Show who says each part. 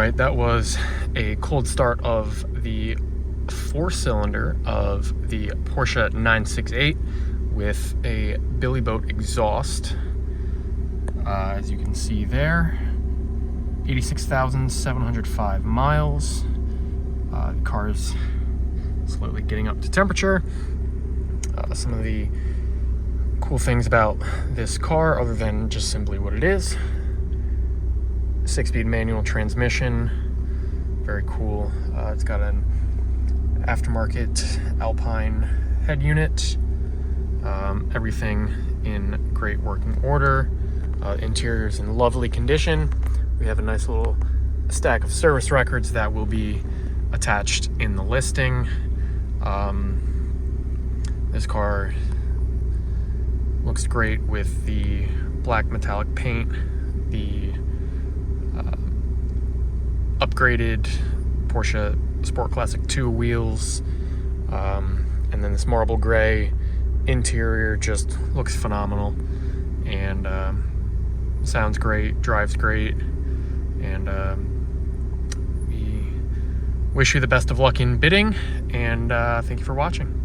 Speaker 1: right, that was a cold start of the 4-cylinder of the Porsche 968 with a Billy Boat exhaust. As you can see there, 86,705 miles. The car is slowly getting up to temperature. Some of the cool things about this car, other than just simply what it is: 6-speed manual transmission, very cool. It's got an aftermarket Alpine head unit. Everything in great working order. Interior's in lovely condition. We have a nice little stack of service records that will be attached in the listing. This car looks great with the black metallic paint, the upgraded Porsche Sport Classic 2 wheels, and then this marble gray interior just looks phenomenal, and sounds great, drives great, and we wish you the best of luck in bidding, and thank you for watching.